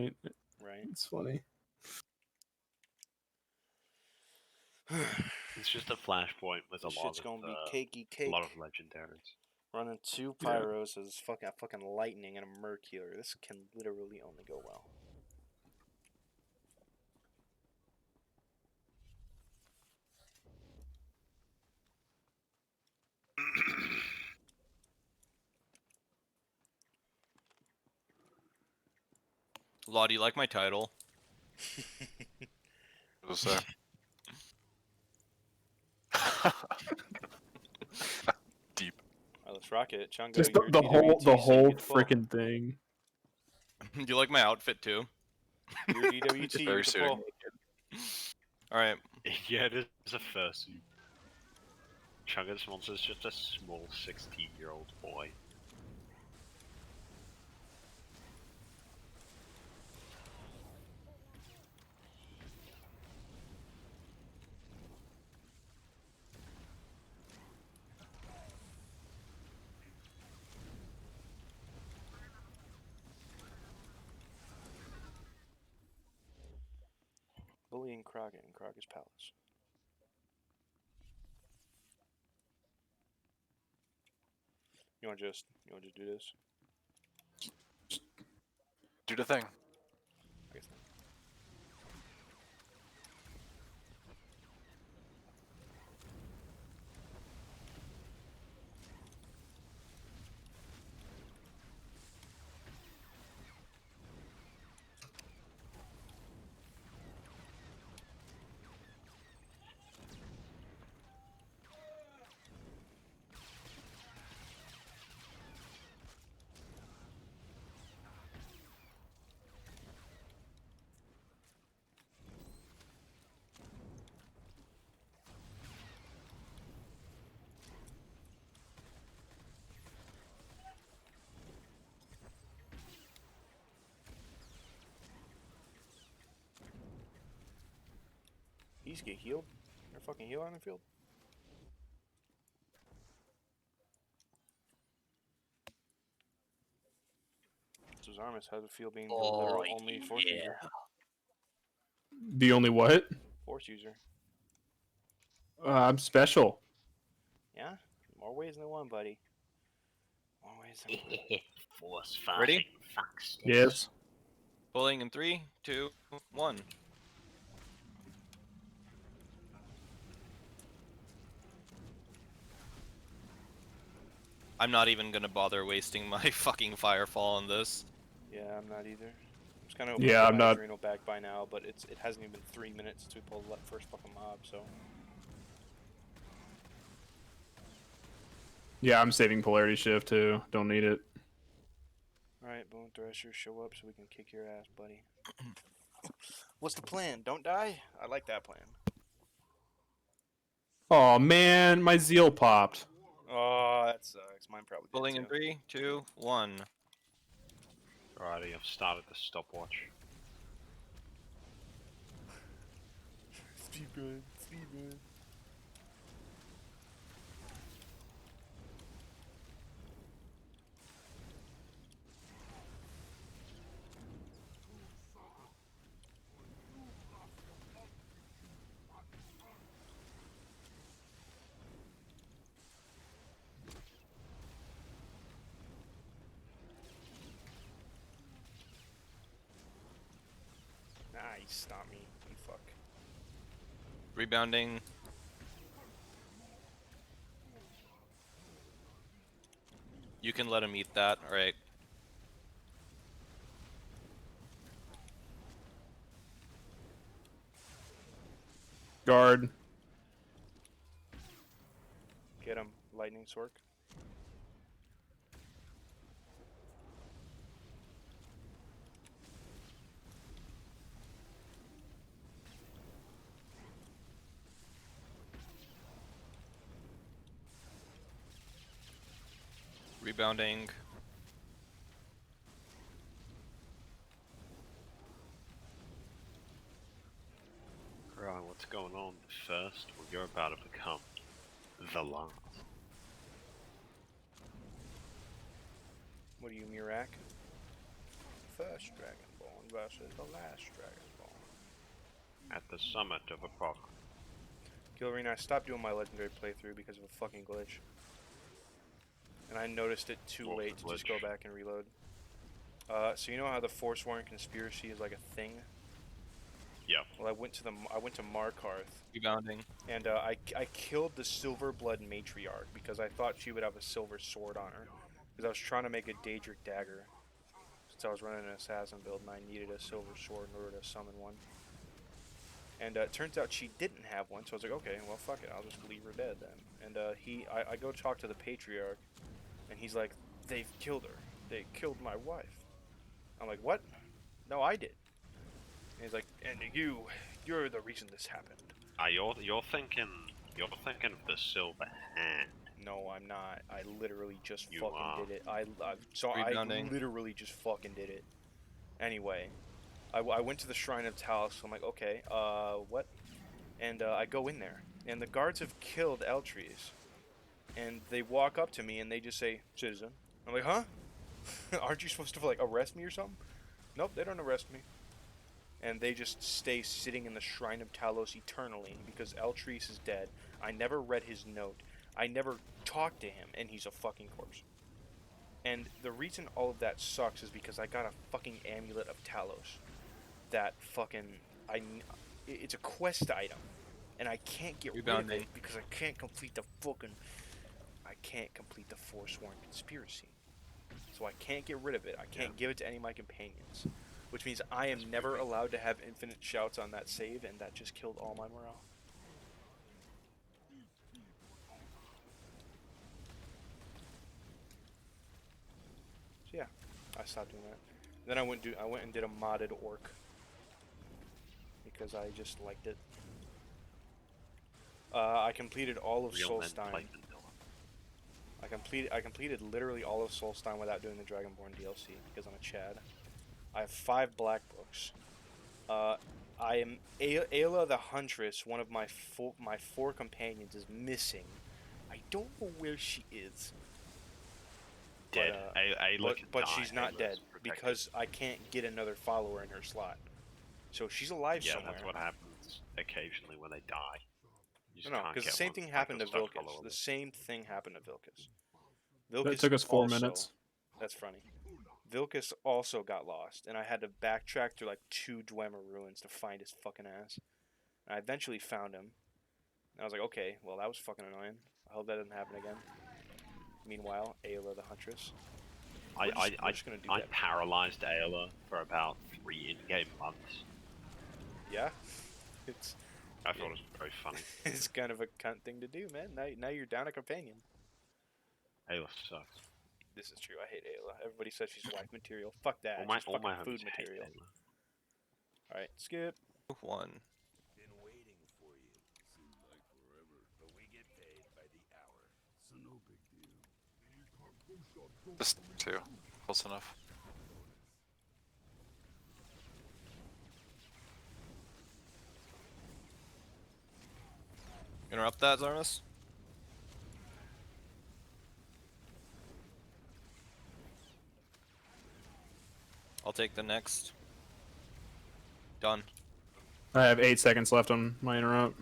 flashpoint. Right. It's funny. It's just a flashpoint with This shit's gonna be cakey a cake. lot of legendaries. Running 2 pyros as fucking lightning and a merc healer. This can literally only go well. Law, do you like my title? What's that? Deep. Alright, let's rock it. Chungo, Just you're the whole DWT, get full. freaking thing. Do you like my outfit too? You're DWT, Very you get suiting. full. Alright. Yeah, it is a fursuit. Chugga's monster's just a small 16-year-old boy. Bullying Karraga in Karaga's palace. You wanna just do this? Do the thing. I guess not. He's get healed. They're fucking heal on the field. So Zarmus has a feel being the literal only force user. The only what? Force user. I'm special. Yeah? More ways than one, buddy. More ways than one. Force Ready? Facts. Yes. Bullying in 3, 2, 1. I'm not even gonna bother wasting my fucking firefall on this. Yeah, I'm not either. I'm just kind of I'm not. Adrenal back by now, but it hasn't even been 3 minutes since we pulled the first fucking mob, so. Yeah, I'm saving polarity shift too. Don't need it. Alright, Bone Thresher, show up so we can kick your ass, buddy. What's the plan? Don't die? I like that plan. Oh man, my zeal popped. Oh, that sucks. Mine probably did Bullying in too. 3, 2, 1. Alrighty, I've started the stopwatch. Speedrun, speedrun. Nice, not me. You fuck. Rebounding. You can let him eat that, alright. Guard. Get him. Lightning Sork. Rebounding. Right, what's going on? First, well, you're about to become the last. What are you, Mirak? First Dragonborn, versus the last Dragon Ball. At the summit of a rock. Gilrina, I stopped doing my legendary playthrough because of a fucking glitch. And I noticed it too What was late the to just go glitch? back and reload. So you know how the Forsworn conspiracy is like a thing? Yeah. Well, I went to Markarth, Rebounding. and I killed the Silver Blood matriarch because I thought she would have a silver sword on her. Because I was trying to make a Daedric dagger. Since I was running an assassin build and I needed a silver sword in order to summon one. And it turns out she didn't have one, so I was like, okay, well, fuck it, I'll just leave her dead then. And I go talk to the patriarch, and he's like, they've killed her. They killed my wife. I'm like, what? No, I did. And he's like, and you're the reason this happened. You're thinking of the silver hand. No, I'm not. I literally just You fucking are. did it. I Rebounding. literally just fucking did it. Anyway, I went to the Shrine of Talos. So I'm like, okay, what? And I go in there, and the guards have killed Eltries. And they walk up to me and they just say, citizen. I'm like, huh? Aren't you supposed to like arrest me or something? Nope, they don't arrest me. And they just stay sitting in the Shrine of Talos eternally because Eltries is dead. I never read his note. I never talked to him, and he's a fucking corpse. And the reason all of that sucks is because I got a fucking amulet of Talos. That fucking it's a quest item, and I can't get rid of Rebounding. it because I can't complete the Forsworn conspiracy. So I can't get rid of it. I can't give it to any of my companions. Which means I am never allowed to have infinite shouts on that save, and that just killed all my morale. So yeah, I stopped doing that. Then I went and did a modded orc. Because I just liked it. I completed all of Real men Solstein. fight and villain. I completed literally all of Solstein without doing the Dragonborn DLC because I'm a Chad. I have 5 black books. I am Ayla the Huntress. One of my 4 companions is missing. I don't know where she is. Dead. But she's not dead because I can't get another follower in her slot. So she's alive Yeah, somewhere. that's what happens occasionally when they die. You just No, can't because the get same one. thing Like happened to the stuff Vilcus. follower. The same thing happened to Vilcus. That Vilcus took us 4 also- minutes. That's funny. Vilcus also got lost, and I had to backtrack through like 2 Dwemer ruins to find his fucking ass. And I eventually found him. And I was like, okay, well that was fucking annoying. I hope that doesn't happen again. Meanwhile, Ayla the Huntress. We're just gonna do I that. paralyzed Ayla for about 3 in-game months. Yeah, it's I thought it was very funny. it's kind of a cunt thing to do, man. Now you're down a companion. Ayla sucks. This is true. I hate Ayla. Everybody says she's wife material. Fuck that. All She's my fucking homies food hate material. Ayla. All right, skip. 1. Been waiting for you. Seemed like forever, but we get paid by the hour, so no big deal. Just 2. Close enough. Interrupt that, Zarmus? I'll take the next. Done. I have 8 seconds left on my interrupt.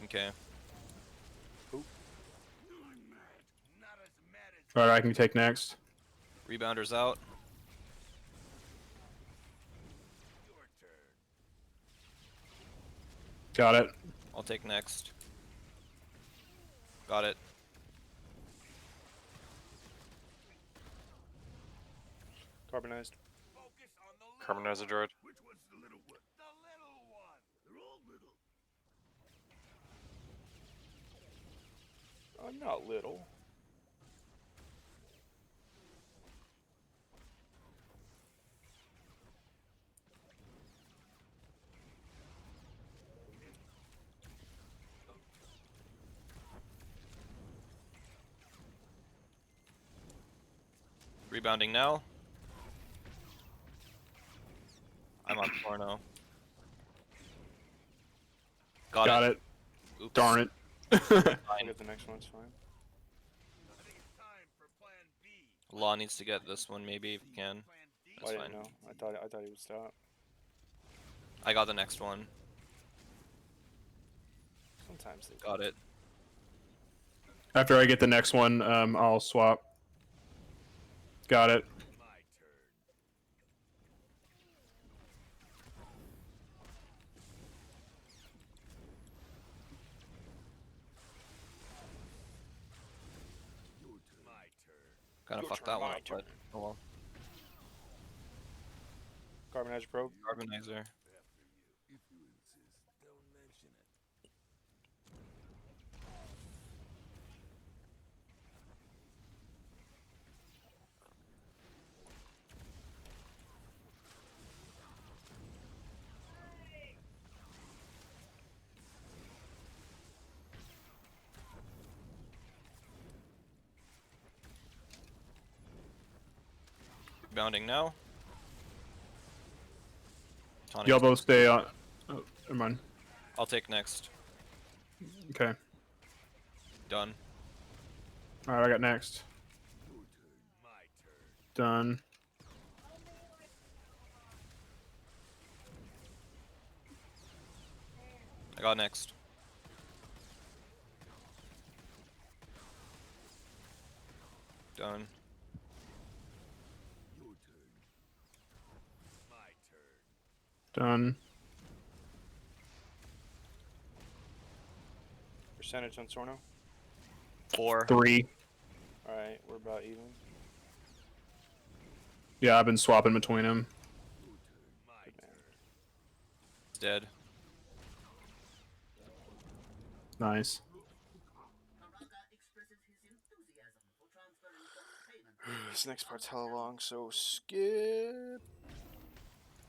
Okay. Alright, I can take next. Rebounders out. Got it. I'll take next. Got it. Carbonized. Carbonize a droid. Which one's the little one? The little one. They're all little. I'm not little. Rebounding now. I'm on porno. Got it. Oops. Darn it. I'll get the next one. It's fine. I think it's time for Plan B. Law needs to get this one maybe if he can. Plan D. Well, That's I fine. didn't know. I thought he would stop. I got the next one. Sometimes they Got it. After I get the next one, I'll swap. Got it. My turn. Your turn. My turn. Kind of Your fucked turn, that one my up, but turn. oh well. Carbonizer probe. Carbonizer. After you. If you insist, don't mention it. Rebounding now. Tonic. Y'all both stay on. Oh, never mind. I'll take next. Okay. Done. All right, I got next. Your turn. My turn. Done. I got next. Done. Your turn. My turn. Done. Percentage on Sorno. 4. 3. All right, we're about even. Yeah, I've been swapping between them. Your turn. My Good man. turn. It's dead. Nice. This next part's hella long, so skip.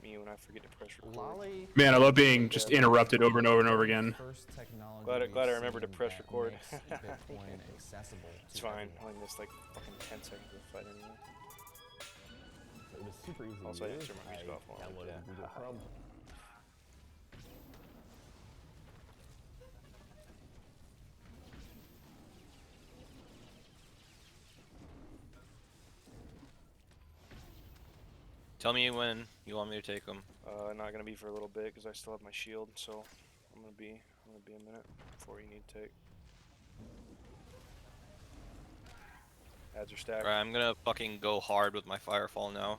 Me when I forget to press record. Lolly Man, I love being And, just uh, interrupted over and over and over again. First technology Glad I we've remembered to seen press that record. makes Bitcoin accessible to It's fine. I everyone. only missed like fucking 10 seconds of the fight anyway. It was super easy Also, to I use. didn't turn my music off while I downloaded did that. Google Chrome. Tell me when you want me to take them. Not gonna be for a little bit because I still have my shield, so I'm gonna be a minute before you need to take. Ads are stacked. Alright, I'm gonna fucking go hard with my firefall now.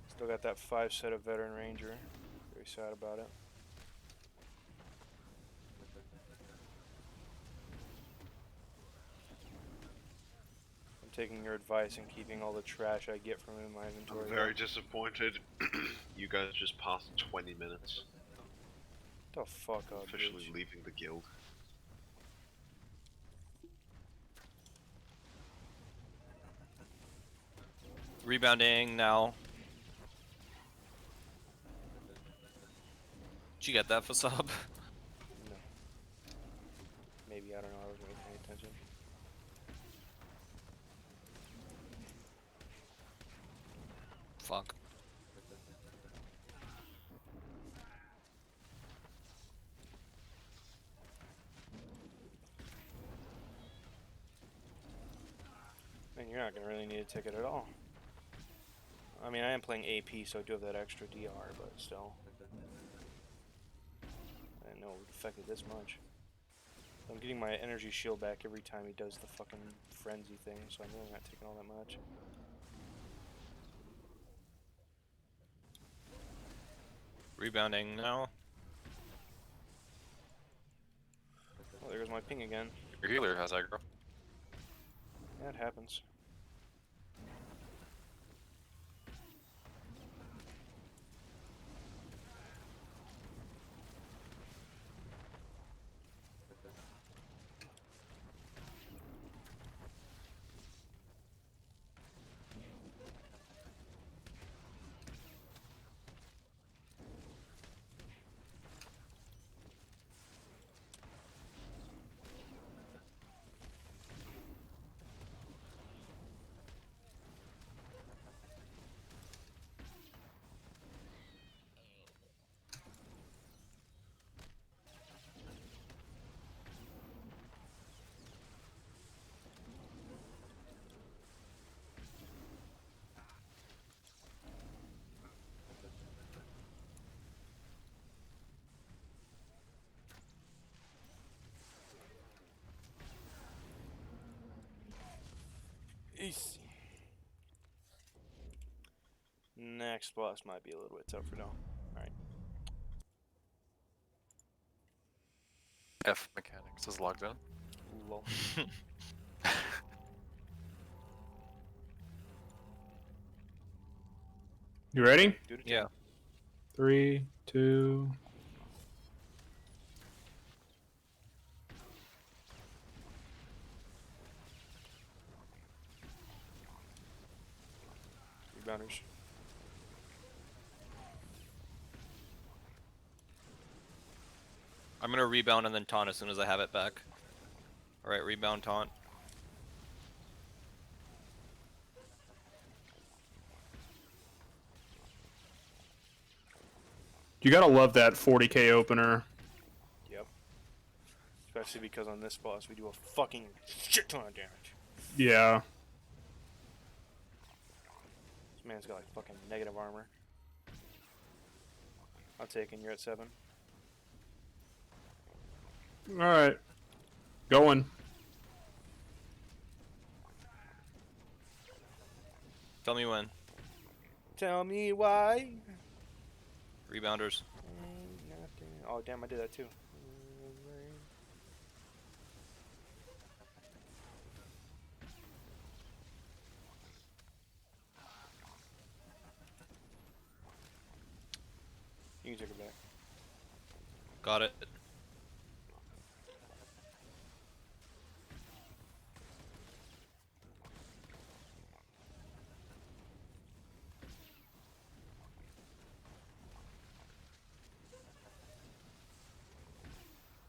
Still got that 5 set of veteran ranger. Very sad about it. I'm taking your advice and keeping all the trash I get from it in my inventory. I'm very disappointed. You guys just passed 20 minutes. The fuck up, Officially bitch. leaving the guild. Rebounding now. Did you get that, Fasab? No. Maybe, I don't know, I wasn't really paying attention. Fuck. Man, you're not gonna really need a ticket at all. I mean, I am playing AP, so I do have that extra DR, but still. I didn't know it would affect it this much. I'm getting my energy shield back every time he does the fucking frenzy thing, so I'm really not taking all that much. Rebounding now. Oh, there goes my ping again. Your healer has aggro. Yeah, it happens. Easy. Next boss might be a little bit tougher though. Alright. F mechanics is logged in. Lol. You ready? Do it Yeah. 3, 2. Rebounders. I'm gonna rebound and then taunt as soon as I have it back. Alright, rebound, taunt. You gotta love that 40k opener. Yep. Especially because on this boss we do a fucking shit ton of damage. Yeah. This man's got like fucking negative armor. I'll take it, you're at 7. Alright. Going. Tell me when. Tell me why. Rebounders. Oh damn, I did that too. You can take it back. Got it.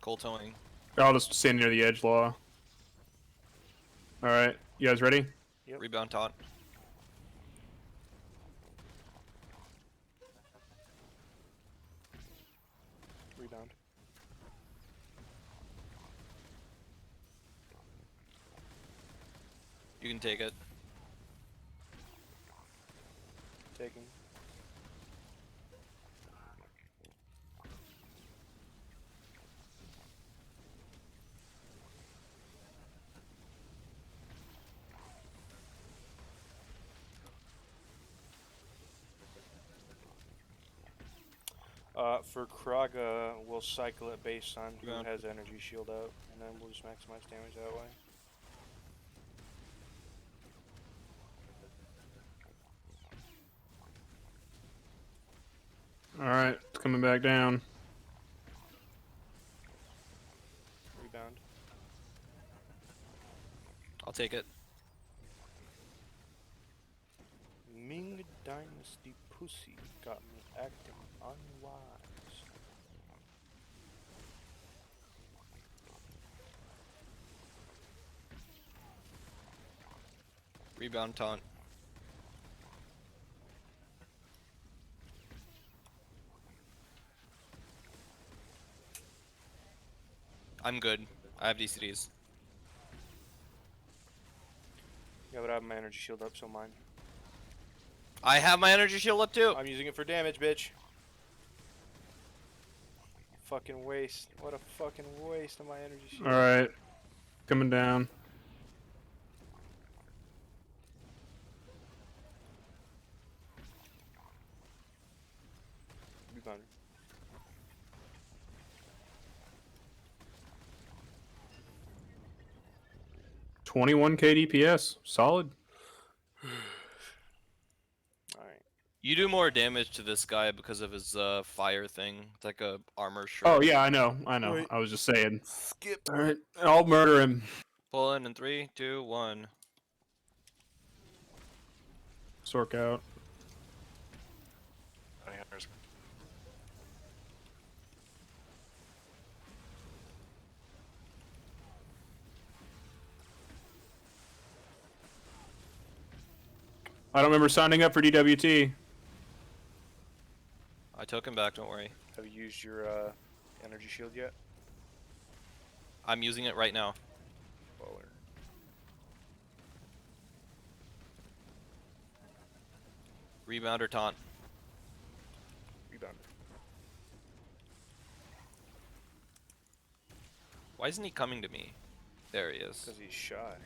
Cold towing. I'll just stand near the edge, Law. Alright. You guys ready? Yep. Rebound, taunt. Rebound. You can take it. Taking. For Karraga, we'll cycle it based on who Yeah. has energy shield out, and then we'll just maximize damage that way. Alright. It's coming back down. Rebound. I'll take it. Ming Dynasty Pussy got me acting unwise. Rebound, taunt. I'm good. I have DCDs. Yeah, but I have my energy shield up, so mine. I have my energy shield up too. I'm using it for damage, bitch. Fucking waste. What a fucking waste of my energy shield. Alright. Coming down. Rebounder. $21k DPS. Solid. Alright. You do more damage to this guy because of his fire thing. It's like a armor shred. Oh, yeah, I know. I know. Wait. I was just saying. Skip. Alright. I'll murder him. Pull in 3, 2, 1. Sork out. Bounty hunters. I don't remember signing up for DWT. I took him back, don't worry. Have you used your energy shield yet? I'm using it right now. Baller. Rebound or taunt. Rebounder. Why isn't he coming to me? There he is. Because he's shy.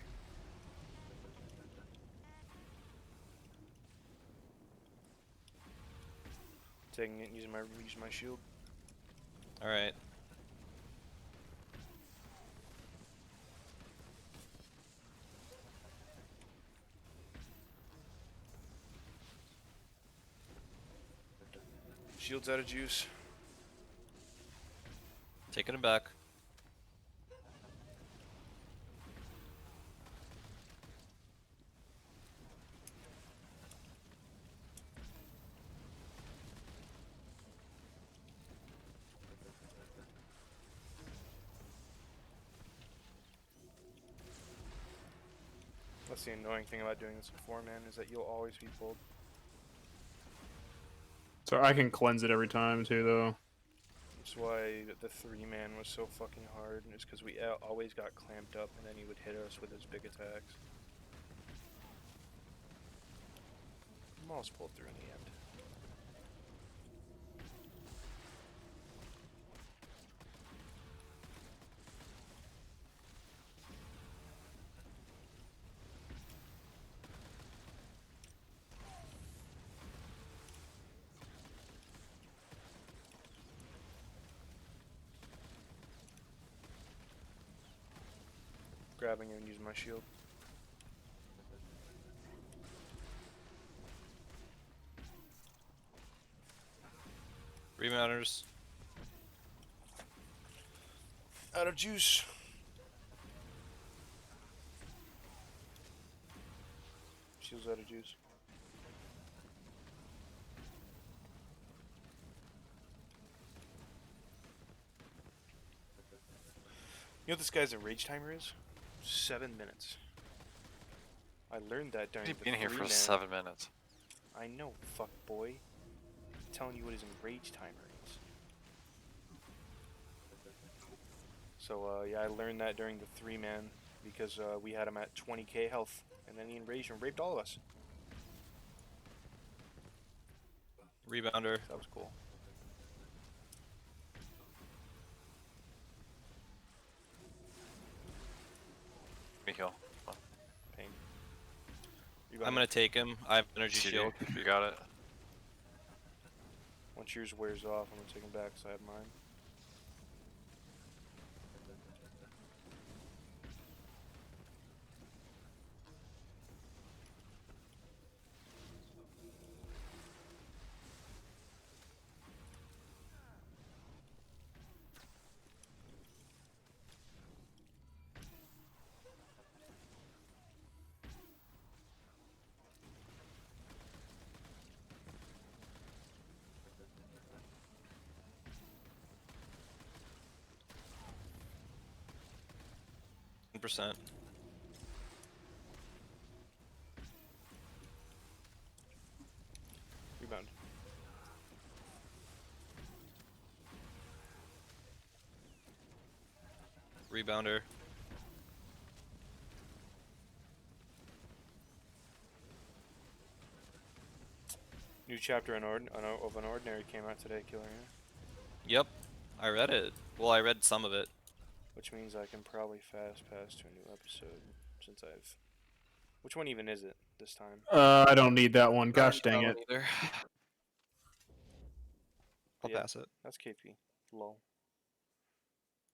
Taking it, using my shield. All right. Shield's out of juice. Taking it back. That's the annoying thing about doing this in 4-man is that you'll always be pulled. So I can cleanse it every time too, though. That's why the 3-man was so fucking hard. It's because we always got clamped up, and then he would hit us with his big attacks. Almost pulled through in the end. Grabbing it and using my shield. Rebounders. Out of juice. Shield's out of juice. You know what this guy's rage timer is? 7 minutes. I learned that during He's the been here for 3-man. 7 minutes. I know, fuck boy. I'm telling you what his rage timer is. So yeah, I learned that during the 3-man because we had him at 20k health, and then he enraged and raped all of us. Rebounder. That was cool. Me heal. Pain. I'm gonna take him. I have energy CD, shield. you got it. Once yours wears off, I'm gonna take him back because I have mine. Percent. Rebound. Rebounder. New chapter of an Ordinary came out today, Killer. Yep. I read it. Well, I read some of it. Which means I can probably fast pass to a new episode since I've. Which one even is it this time? I don't need that one. Gosh dang it. Either. I'll Yeah. pass it. That's KP. Lol.